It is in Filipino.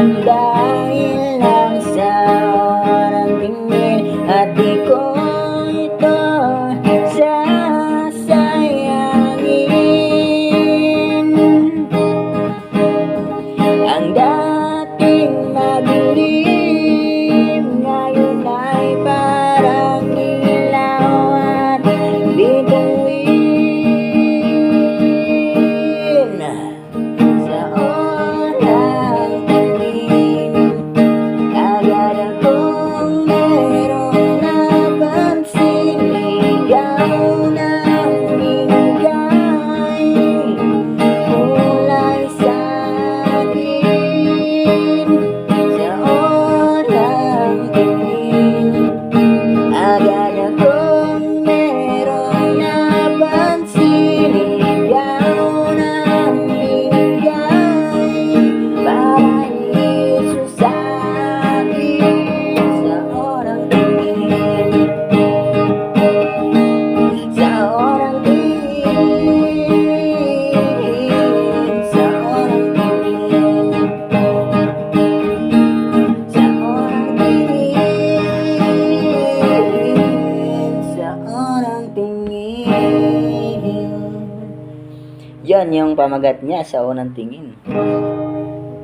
Nang dahil lang sa orang tingin at di ko ito sasayangin. Ang dating madilim ngayon ay parang ilaw at bituin sa oras tingin. Agad akong merong napansin, ligaw ng bigay kulay sa akin. Sa oras tingin, agad akong merong napansin, ligaw ng bigay para iso sa akin. Sa orang tingin, sa orang tingin, sa orang tingin, sa orang tingin, sa orang tingin. Yan yung pamagat niya, sa unang tingin.